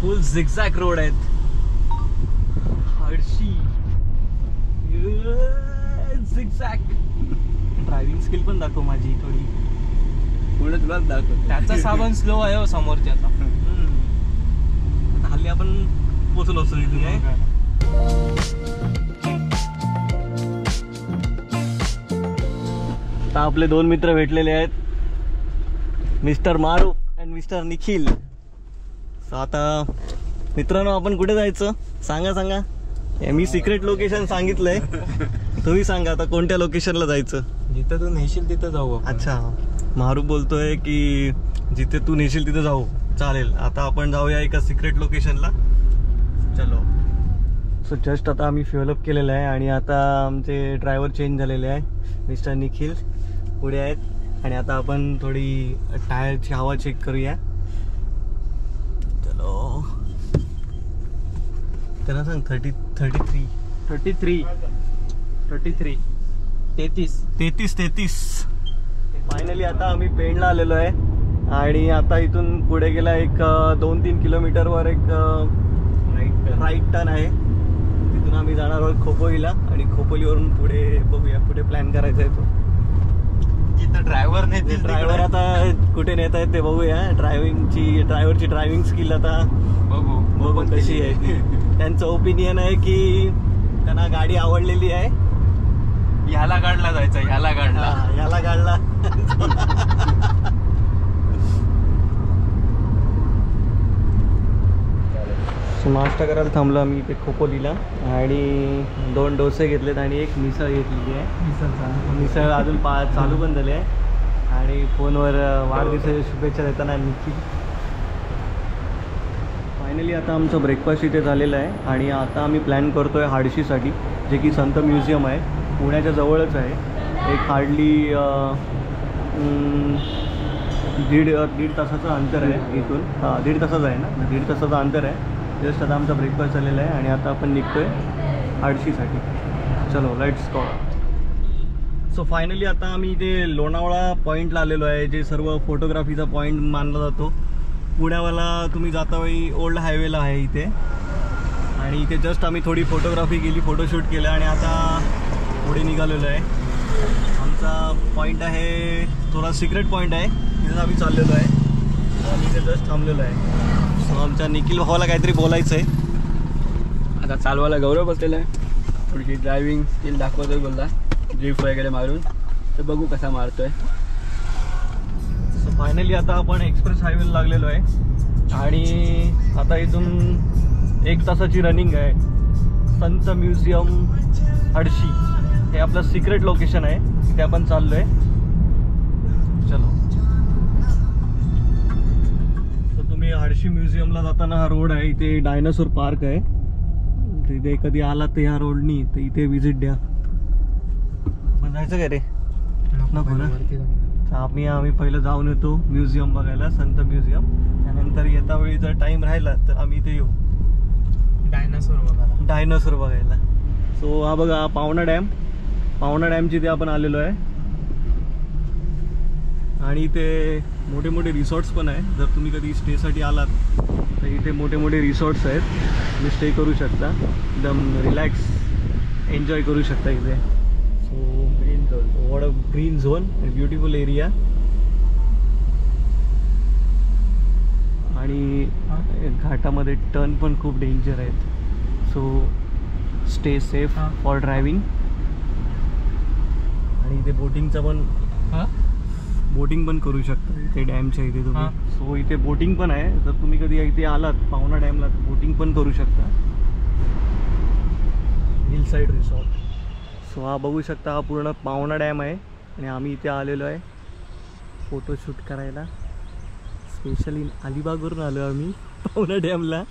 फुल zigzag road आहेत. हडशी zigzag. Driving skill पण दाखव माझी थोडी. पुढे तुलाच दाखव. त्याचा साबण स्लो आहे हो समोरच्याचा. हल्ली आपण पोचलो असतो इथे काय. आता आपले दोन मित्र भेटलेले आहेत, मिस्टर मारू अँड मिस्टर निखिल. सो आता मित्रांनो आपण कुठे जायचं सांगा सांगा. मी सिक्रेट लोकेशन सांगितलंय, तुम्ही सांगा आता कोणत्या लोकेशनला जायचं. जिथं तू नेशील तिथं जाऊ. अच्छा, मारू बोलतोय की जिथे तू नेशील तिथे जाऊ. चालेल, आता आपण जाऊया एका सिक्रेट लोकेशनला. चलो. सो जस्ट आता आम्ही फ्युअल अप केलेलं आहे आणि आता आमचे ड्रायव्हर चेंज झालेले आहे. मिस्टर निखिल पुढे आहेत आणि आता आपण थोडी टायरची हवा चेक करूया. चलो. त्यांना सांग 33. फायनली आता आम्ही पेणला आलेलो आहे आणि आता इथून पुढे गेला एक 2-3 किलोमीटरवर एक राईट टर्न आहे. तिथून आम्ही जाणार आहोत खोपोलीला आणि खोपोलीवरून पुढे बघूया, पुढे प्लॅन करायचा आहे तो. जिथं ड्रायव्हर आता कुठे नेत आहेत ते बघूया. ड्रायव्हरची ड्रायव्हिंग स्किल आता बघू कशी आहे ती. त्यांचं ओपिनियन आहे की त्यांना गाडी आवडलेली आहे. ह्याला गाडला जायचं, ह्याला गाडला. नाश्ता करायला थांबलो आम्ही इथे खोपोलीला आणि 2 डोसे घेतलेत आणि एक मिसळ घेतलेली आहे. मिसळ अजून चालू पण झाली आहे आणि फोनवर वाढदिवसाच्या शुभेच्छा देताना निखिल. फायनली आता आमचं ब्रेकफास्ट इथे झालेलं आहे आणि आता आम्ही प्लॅन करतो आहे हाडशीसाठी, जे की संत म्युझियम आहे, पुण्याच्या जवळच आहे. एक हार्डली दीड तासाचं अंतर आहे इथून. हां, 1.5 तासाचं आहे ना, 1.5 तासाचं अंतर आहे. जस्ट आता आमचा ब्रेकफास्ट झालेला आहे आणि आता आपण निघतो आहे हाडशीसाठी. चलो लेट्स गो. सो फायनली आता आम्ही इथे लोणावळा पॉईंटला आलेलो आहे, जे सर्व फोटोग्राफीचा पॉईंट मानला जातो. पुण्यावाला तुम्ही जाता वेळी ओल्ड हायवेला आहे इथे आणि इथे जस्ट आम्ही थोडी फोटोग्राफी केली, फोटोशूट केलं आणि आता पुढे निघालेलो आहे. आमचा पॉईंट आहे थोडा सिक्रेट पॉईंट आहे, तिथे आम्ही चाललेलो आहे आणि इथे जस्ट थांबलेलो आहे. सो आमच्या निखिल भावाला काहीतरी बोलायचं आहे. आता चालवायला गौरव बसलेला आहे, थोडीशी ड्रायव्हिंग स्किल दाखवतोय बोलला, ड्रिफ्ट वगैरे मारून, तर बघू कसा मारतोय. सो फायनली आता आपण एक्सप्रेस हायवेला लागलेलो आहे आणि आता इथून 1 तासाची रनिंग आहे. संत म्युझियम हडशी हे आपलं सिक्रेट लोकेशन आहे, तिथे आपण चाललो आहे. चलो. तर तुम्ही हडशी म्युझियमला जाताना हा रोड आहे, इथे डायनासोर पार्क आहे. तिथे कधी आलात तर ह्या रोडनी तर इथे व्हिजिट द्या. पण जायचं काय रे? नको ना. आम्ही पहिलं जाऊन येतो म्युझियम बघायला, संत म्युझियम. त्यानंतर येता वेळी जर टाइम राहिला तर आम्ही इथे येऊ डायनासोर बघायला. सो हा बघा पावना डॅमची इथे आपण आलेलो आहे आणि इथे मोठे मोठे रिसॉर्ट्स पण आहे. जर तुम्ही कधी स्टेसाठी आलात तर इथे मोठे मोठे रिसॉर्ट्स आहेत, तुम्ही स्टे करू शकता, एकदम रिलॅक्स एन्जॉय करू शकता इथे. So what a green zone, beautiful area. आणि घाटामध्ये टर्न पण खूप डेंजर आहेत. So stay safe for driving. आणि इथे बोटिंग पण करू शकता इथे डॅमच्या इथे तुम्ही. सो इथे बोटिंग पण आहे, जर तुम्ही कधी इथे आलात पावना डॅमला तर बोटिंग पण करू शकता. Hill side resort. सो हा बघू शकता, हा पूर्ण पावना डॅम आहे आणि आम्ही इथे आलेलो आहे फोटोशूट करायला. स्पेशली अलिबागवरून आलो आम्ही पावना डॅमला.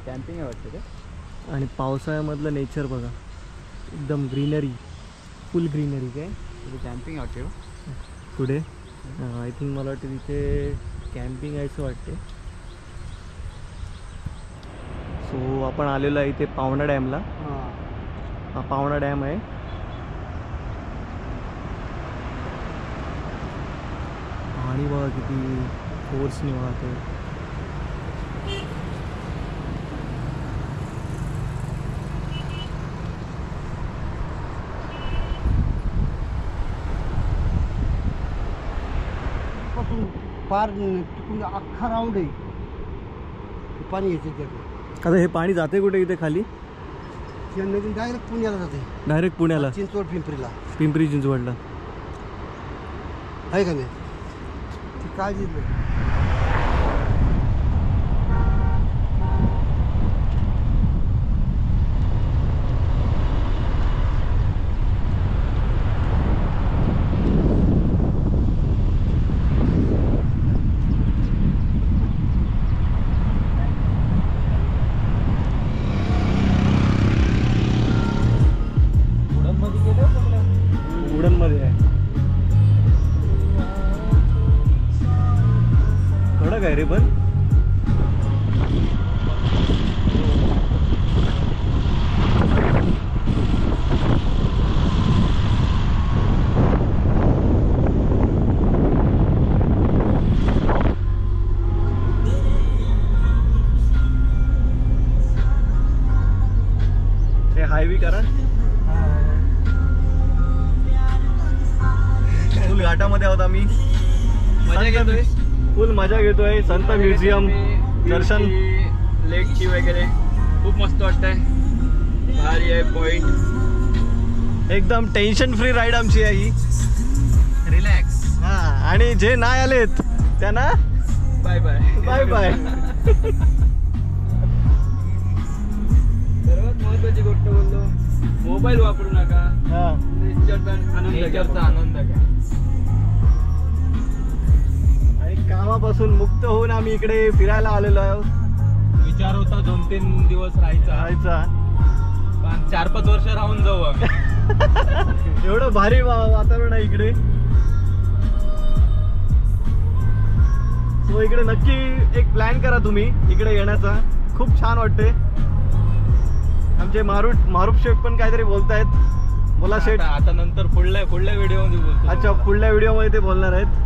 कॅम्पिंग आहे वाटतं का? आणि पावसाळ्यामधलं नेचर बघा, एकदम ग्रीनरी, फुल ग्रीनरी. काय कॅम्पिंग आहे वाटते पुढे? आय थिंक मला वाटतं तिथे कॅम्पिंग आहे असं वाटते. सो आपण आलेलो आहे इथे पावना डॅमला. हा पावना डॅम आहे पाणी बघा किती फोर्सने वाहतंय. पार तिकडून अख्खा राऊंड आहे ते पाणी येते त्यात. आता हे पाणी जाते कुठे इथे खाली? या नदीन डायरेक्ट पुण्याला जाते, डायरेक्ट पुण्याला, चिंचवड पिंपरीला. पिंपरी चिंचवडला. आहे का नाही? ती काळजी नाही. उडनमध्ये आहे. कडक आहे रे पण. हे हायवे करा. फुल घाटामध्ये आहोत आम्ही. मजा घेतोय, फुल मजा घेतोय. संत म्युझियम दर्शन, लेकची वगैरे खूप मस्त वाटतंय. भारी आहे पॉइंट. एकदम टेन्शन फ्री राईड आमची आहे ही. रिलॅक्स. हा, आणि जे नाही आलेत त्यांना बाय बाय. Bye bye. सर्वात महत्वाची गोष्ट बोललो, मोबाईल वापरू नका. हा, नेचरचा आनंद घ्या. आणि कामापासून मुक्त होऊन आम्ही इकडे फिरायला आलेलो आहोत. विचार होता 2-3 दिवस राहायचा, पण 4-5 वर्ष राहून जाऊ आम्ही. एवढं भारी वातावरण आहे इकडे. सो इकडे नक्की एक प्लॅन करा तुम्ही इकडे येण्याचा. खूप छान वाटते. आमचे मारूफ शेठ पण काहीतरी बोलतायत. बोला शेठ. आता नंतर पुढल्या व्हिडिओ मध्ये बोलतो. अच्छा, पुढल्या व्हिडिओ मध्ये ते बोलणार आहेत.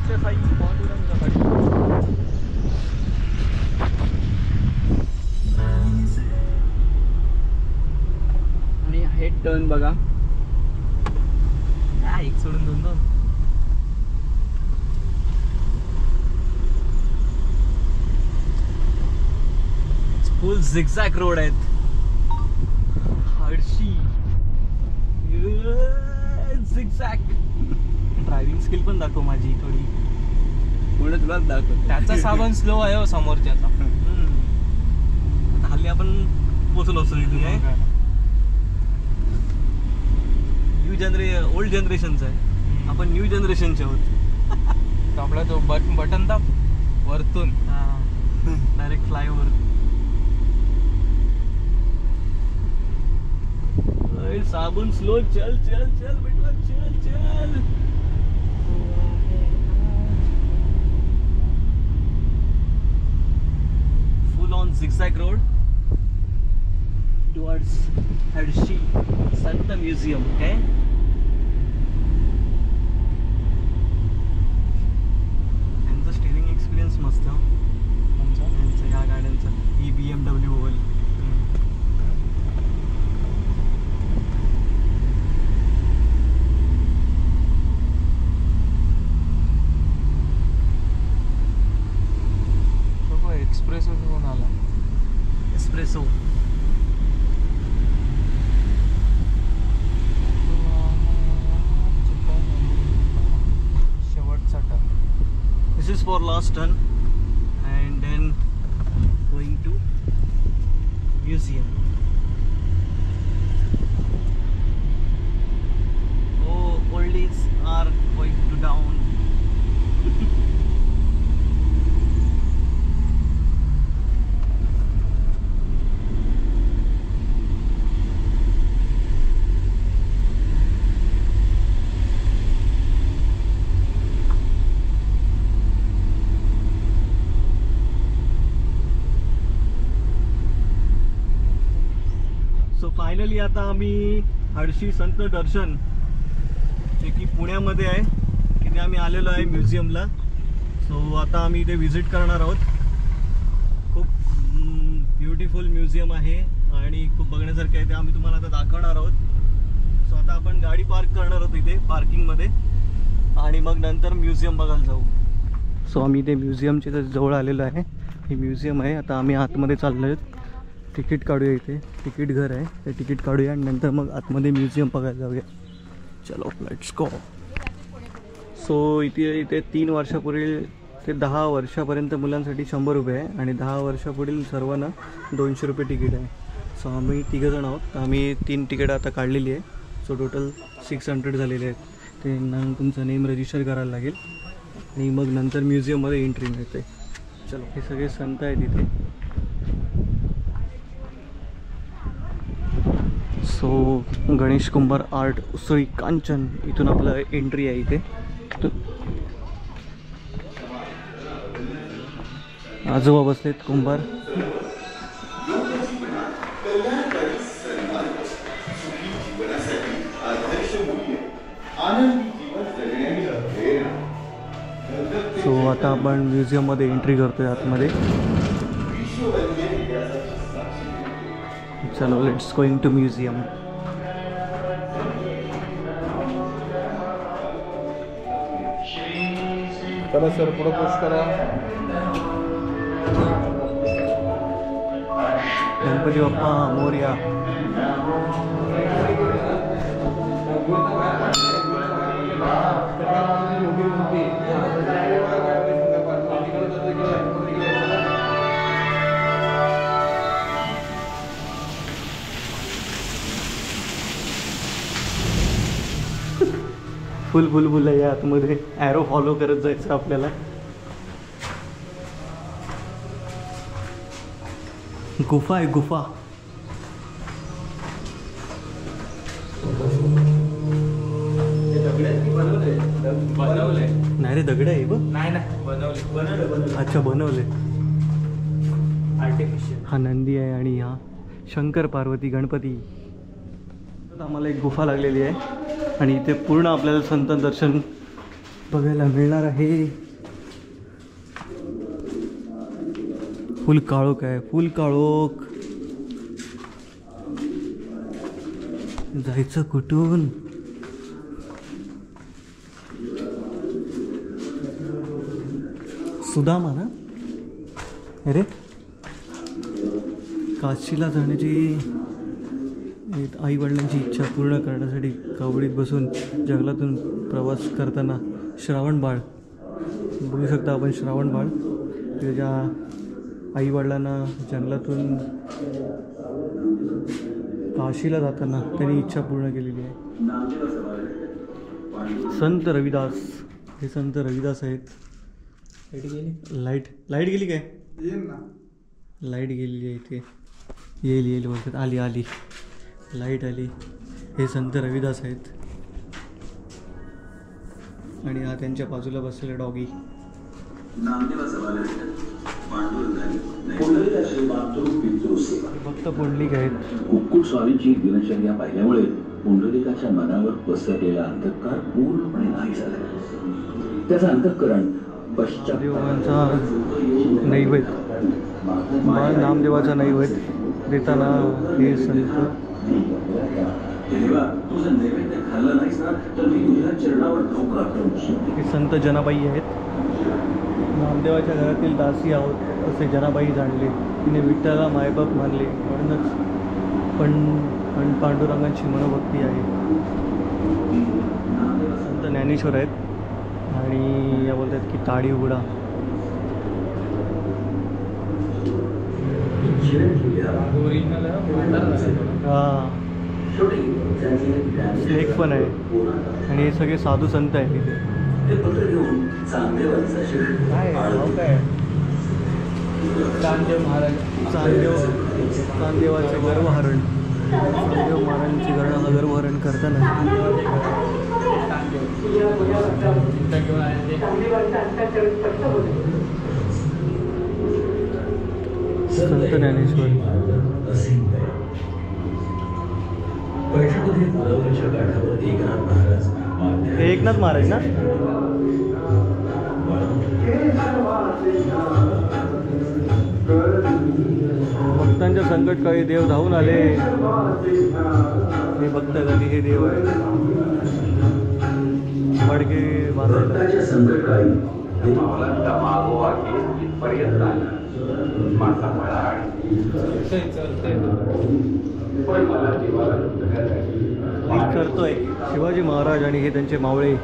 सत्यसाई पांडुरंगासाठी. आणि हेड टर्न बघा. एक सोडून 2-2. फुल झिगझॅग रोड आहेत. हडशी झिगझॅग. ड्रायव्हिंग स्किल पण दाखव माझी थोडी. पुढे तुलाच दाखव. त्याचा साबण स्लो आहे हो समोरच्याचा. आता हल्ली आपण पोचलो असतो इथे. ओल्ड जनरेशनचा आहे, आपण न्यू जनरेशनचे आहोत. तो आपला तो बटन दाब वरतून डायरेक्ट फ्लायओव्हर. साबुन स्लो. चल चल चल बेटा, चल चल. फुल on zigzag road towards हडशी Sant museum. Okay, त्यांचं स्टेरिंग एक्सपिरियन्स मस्त. त्यांचं ह्या गाड्यांचं ही BMW ओव्हल. एक्सप्रेसो घेऊन आला. एस्प्रेसो. शेवटचा turn. This is for last turn and then going to museum. Oh, oldies are going to down. Finally आता आम्ही हडशी संत दर्शन जे की पुण्यामध्ये आहे, तिथे आम्ही आलेलो आहे म्युझियमला. सो आता आम्ही इथे व्हिजिट करणार आहोत. खूप ब्युटिफुल म्युझियम आहे आणि खूप बघण्यासारखं आहे, ते आम्ही तुम्हाला आता दाखवणार आहोत. सो आता आपण गाडी पार्क करणार आहोत इथे पार्किंगमध्ये आणि मग नंतर म्युझियम बघायला जाऊ. सो आम्ही इथे म्युझियमच्या जवळ आलेलो आहे. हे म्युझियम आहे. आता आम्ही आतमध्ये चाललो आहोत. तिकीट काढूया. इथे तिकीट घर आहे, ते तिकीट काढूया आणि नंतर मग आतमध्ये म्युझियम बघायला जाऊया. चलो लेट्स गो. सो इथे 3 वर्षापूर्वी ते 10 वर्षापर्यंत मुलांसाठी 100 रुपये आहे आणि 10 वर्षापुढील सर्वांना 200 रुपये तिकीट आहे. सो आम्ही 3 जण आहोत. आम्ही 3 तिकीट आता काढलेली आहे. सो टोटल 600 झालेले आहेत. ते तुमचं नेम रजिस्टर करायला लागेल आणि मग नंतर म्युझियममध्ये एंट्री मिळते. चलो, हे सगळे संत आहेत इथे. सो गणेश कुंभार आर्ट उसळी कांचन इथून आपलं एंट्री आहे इथे. आजोबा बसलेत कुंभार. सो आता आपण म्युझियममध्ये एंट्री करतोय आतमध्ये. चलो लेट्स गोइंग टू म्युझियम. चला सर, पुढे पुश करा. गणपती बाप्पा मोरया. फुल फुल आहे आतमध्ये. ॲरो फॉलो करत जायचं आपल्याला. गुफा आहे गुफा. नाही रे, दगड आहे बघ. नाही बनवले. अच्छा, बनवले. आर्टिफिशियल. हा नंदी आहे आणि हा शंकर पार्वती गणपती. आम्हाला एक गुफा लागलेली आहे आणि इथे पूर्ण आपल्याला संत दर्शन बघायला मिळणार आहे. फुल काळोख आहे, फुल काळोख. जायचं कुठून? सुदामा ना? अरे काशीला जाण्याची आई वडिलांची इच्छा पूर्ण करण्यासाठी कावडीत बसून जंगलातून प्रवास करताना श्रावण बाळ बघू शकता आपण. श्रावण बाळ त्याच्या आई वडिलांना जंगलातून काशीला जाताना त्यांनी इच्छा पूर्ण केलेली आहे. संत रविदास. हे संत रविदास आहेत. लाईट गेली काय? लाईट गेलेली आहे इथे. येईल बोलतात. आली लाईट आली. हे संत रविदास आहेत आणि हा त्यांच्या बाजूला बसलेला डॉगी. भक्त पुंडलिक आहेत. कुक्कुट स्वामींची दिनचर्या पाहिल्यामुळे पुंडलिकाच्या मनावर पसरलेला अंधकार पूर्णपणे नाही झाला. त्याचं अंतःकरण देवांचा नैवेद्य, नामदेवाचा नैवेद्य देताना हे संत हे संत जनाबाई आहेत. नामदेवाच्या घरातील दासी आहोत असे जनाबाई जाणले. तिने विठ्ठलाला मायबाप मानले म्हणूनच पण पांडुरंगांची मनोभक्ती आहे. संत ज्ञानेश्वर आहेत आणि या बोलतात की ताडी उघडा. हां, स्नेक पण आहे आणि हे सगळे साधू संत आहेत तिथे. काय चांदेव महाराज. चांदेवाचे गर्वहरण. चांदेव महाराजांचे गर्वहरण करताना संत ज्ञानेश्वर. पैशामध्ये गोदावरीच्या काठावर एकनाथ महाराज हे एकनाथ महाराज ना? भक्तांच्या संकटकाळी देव धावून आले. हे भक्त कधी हे देव आहे. मडके बांधायला भक्ताच्या संकटकाळी मावलांचा मागोवा घेत इथपर्यंत आला. माझा मळा पण मला देवाला करतोय शिवाजी महाराज आणि हे त्यांचे मावळे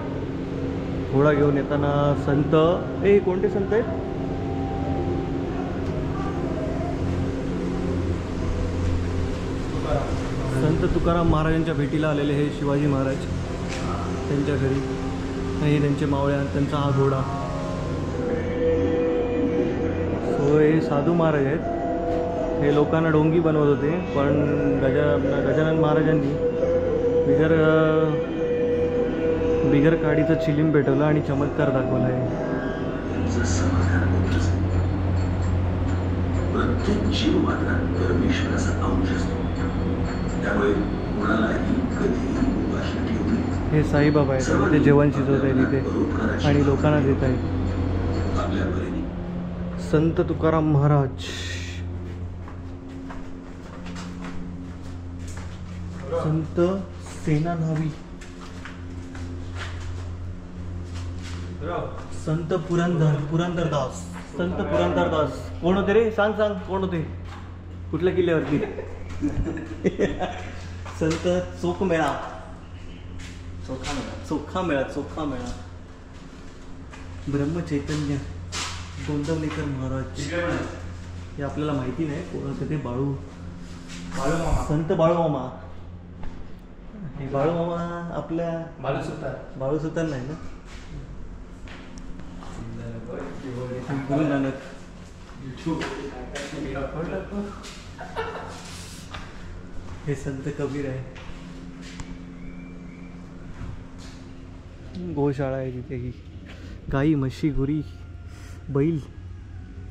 घोडा घेऊन येताना संत. हे कोणते संत आहेत? संत तुकाराम महाराजांच्या भेटीला आलेले हे शिवाजी महाराज त्यांच्या घरी आणि त्यांचे मावळे आणि त्यांचा हा घोडा. सो हे साधू महाराज आहेत. हे लोकांना डोंगी बनवत होते, पण गजानन महाराजांनी बिगर काडीचं चिलीम पेटवलं आणि चमत्कार दाखवला आहे. प्रत्येक जीव मात्र परमेश्वराचा अंश असतो, त्यामुळे कुणालाही कधीही उपाशी ठेवू नये. हे साईबाबा आहेत, ते जेवण शिजवत आहेत इथे आणि लोकांना देत आहेत. आपल्या परीने संत तुकाराम महाराज. संत सेनानावी. संत पुरंदरदास. संत पुरंदरदास कोण होते रे? सांग कोण होते? कुठल्या किल्ल्यावरती? संत चोखमेळा. चोखामेळा. ब्रह्मचैतन्य गोंदवलेकर महाराज. हे आपल्याला माहिती नाही कोण होते ते. संत बाळूमामा. हे बाळूमामा आपल्या बाळू सुतार नाही ना? गुरु नानक. हे संत कबीर आहे. गोशाळा आहे तिथे. ही गाई, म्हशी, गुरी, बैल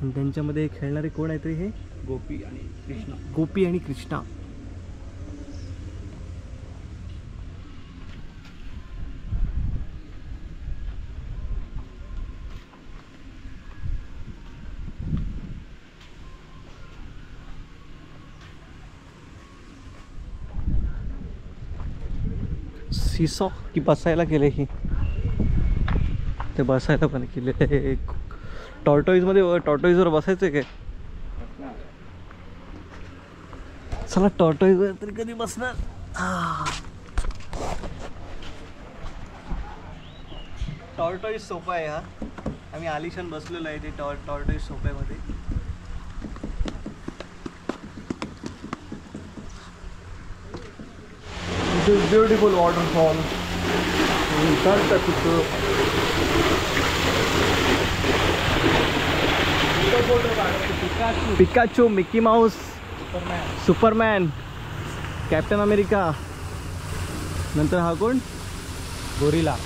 आणि त्यांच्यामध्ये खेळणारे कोण आहेत रे? हे गोपी आणि कृष्णा. सीसॉ की बसायला केले ही. ते बसायला पण केले. टॉर्टॉईजवर बसायचं काय? चला टॉर्टॉईजवर तरी कधी बसणार. टॉर्टॉईज सोफा आहे हा. आम्ही आलिशान बसलेलो आहे ते tortoise सोफ्यामध्ये. This is beautiful waterfall in Santa Cruz. Pikachu, Mickey Mouse, Superman, Captain America. नंतर हा कोण? गोरिला.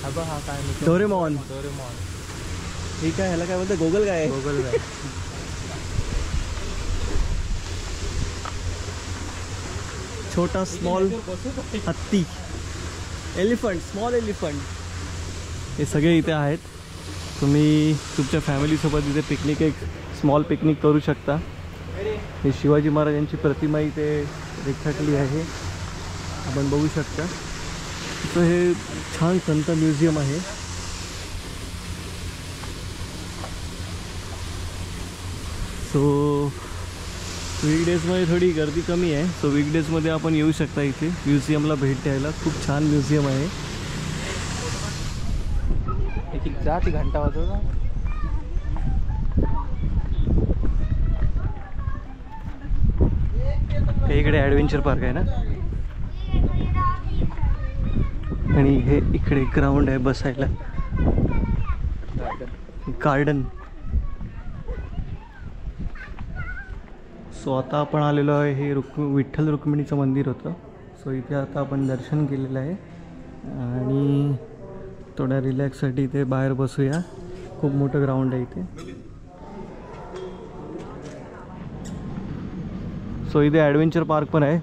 हा काय? डोरेमॉन. ठीक आहे. ह्याला काय बोलते? गोगल गाय. छोटा स्मॉल हत्ती. एलिफंट. Small elephant. हे सगळे इथे आहेत. तुम्ही तुमच्या फॅमिलीसोबत इथे एक स्मॉल पिकनिक करू शकता. हे शिवाजी महाराजांची प्रतिमा इथे रेखाटली आहे, आपण बघू शकता. तर हे छान संत म्युझियम आहे. सो वीकडेजमध्ये थोडी गर्दी कमी आहे. सो वीकडेजमध्ये आपण येऊ शकता इथे म्युझियमला भेट द्यायला. खूप छान म्युझियम आहे. ती घंटा वाजवतो. इकडे ॲडव्हेंचर पार्क आहे ना, आणि हे इकडे ग्राउंड आहे बसायला. गार्डन. सो आता आपण आलेलो आहे. हे विठ्ठल रुक्मिणीचं मंदिर होतं. सो इथे आता आपण दर्शन केलेलं आहे आणि थोड्या रिलॅक्ससाठी इथे बाहेर बसूया. खूप मोठं ग्राउंड आहे इथे. सो इथे ॲडव्हेंचर पार्क पण आहे.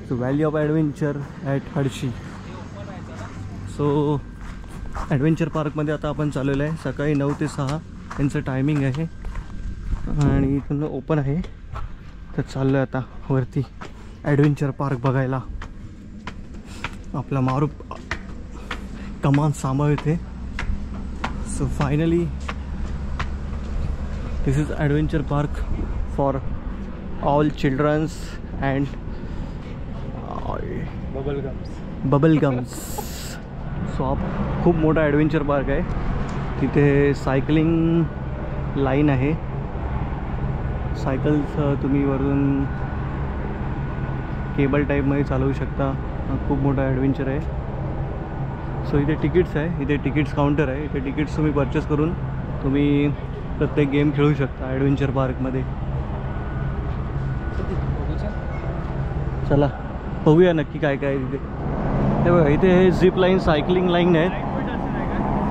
So valley of adventure at Hadshi. So adventure पार्कमध्ये आता आपण चाललेलो आहे. सकाळी 9 ते 6 त्यांचं टायमिंग आहे आणि इथून ओपन आहे. तर चाललो आहे आता वरती ॲडव्हेंचर पार्क बघायला. आपला मारूफ कमान सांभाळते. So finally this is adventure park for all childrens and bubble gums. So खूप मोठा ॲडव्हेंचर पार्क आहे. तिथे सायकलिंग लाईन आहे. सायकल्स तुम्ही वरून केबल टाईपमध्ये चालवू शकता. खूप मोठा ॲडव्हेंचर आहे. सो इथे तिकीट्स आहे. इथे तिकीट्स काउंटर आहे. इथे तिकीट्स तुम्ही परचेस करून तुम्ही प्रत्येक गेम खेळू शकता ॲडव्हेंचर पार्कमध्ये. चला बघूया नक्की काय काय आहे तिथे. हे बघा इथे हे झिप लाईन सायकलिंग लाईन आहेत.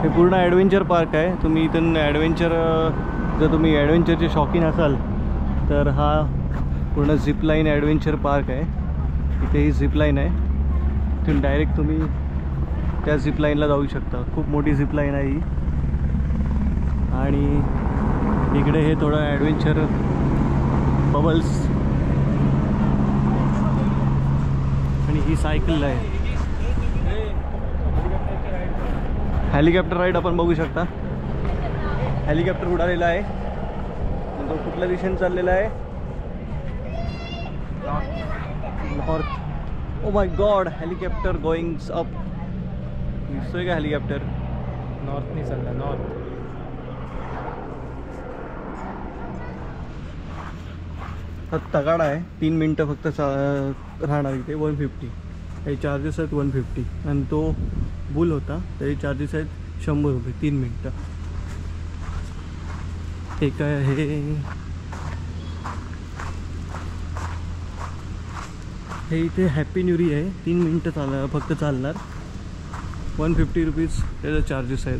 हे पूर्ण ॲडव्हेंचर पार्क आहे. तुम्ही इथून ॲडव्हेंचर जर तुम्ही ॲडव्हेंचरचे शौकीन असाल तर हा पूर्ण झिप लाईन ॲडव्हेंचर पार्क आहे. इथे ही झिप लाईन आहे. इथून डायरेक्ट तुम्ही त्या झिप लाईनला जाऊ शकता. खूप मोठी झिप लाईन आहे ही. आणि इकडे हे थोडं ॲडव्हेंचर बबल्स आणि ही सायकल आहे. हेलिकॉप्टर राईड आपण बघू शकता. हेलिकॉप्टर उडालेला आहे. तो कुठल्या दिशेने चाललेला आहे? North. Oh my God, helicopter going up. दिसतोय का हेलिकॉप्टर? नॉर्थनी चालला नॉर्थ. हा तगाडा आहे. 3 मिनटं फक्त राहणार इथे. 150 हे चार्जेस आहेत. 150 आणि तो बुल होता त्याचे चार्जेस आहेत 100 रुपये 3 मिनटं. हे काय आहे? हे इथे हॅपी न्यूरी आहे. 3 मिनटं फक्त चालणार. 150 रुपीज त्याचे चार्जेस आहेत.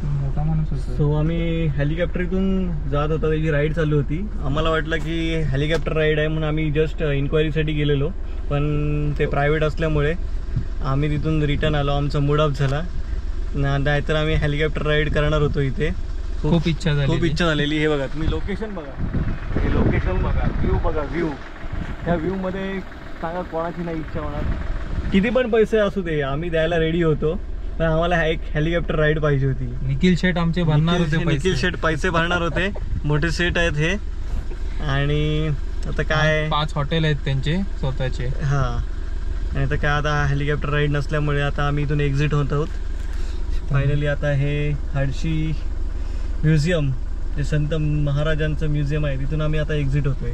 मोठा माणूस होता. सो आम्ही हेलिकॉप्टरतून जात होता. त्याची राईड चालू होती. आम्हाला वाटलं की हेलिकॉप्टर राईड आहे म्हणून आम्ही जस्ट इन्क्वायरीसाठी गेलेलो. पण ते प्रायव्हेट असल्यामुळे आम्ही तिथून रिटर्न आलो. आमचा मूड ऑफ झाला. नाहीतर आम्ही हेलिकॉप्टर राईड करणार होतो इथे. खूप इच्छा झालेली. हे बघा तुम्ही लोकेशन बघा. हे लोकेशन बघा. व्ह्यू बघा. ह्या व्ह्यूमध्ये सांगा कोणाची नाही इच्छा होणार. किती पण पैसे असू दे आम्ही द्यायला रेडी होतो. पण आम्हाला एक हेलिकॉप्टर राईड पाहिजे होती. निखिल शेठ आमचे भरणार होते. निखिल शेठ पैसे भरणार होते. मोठे सेट आहेत हे. आणि आता काय 5 हॉटेल आहेत त्यांचे स्वतःचे. हां. आणि आता काय आता हेलिकॉप्टर राईड नसल्यामुळे आता आम्ही इथून एक्झिट होत आहोत फायनली. आता हे हडशी म्युझियम जे संत महाराजांचं म्युझियम आहे तिथून आम्ही आता एक्झिट होतोय.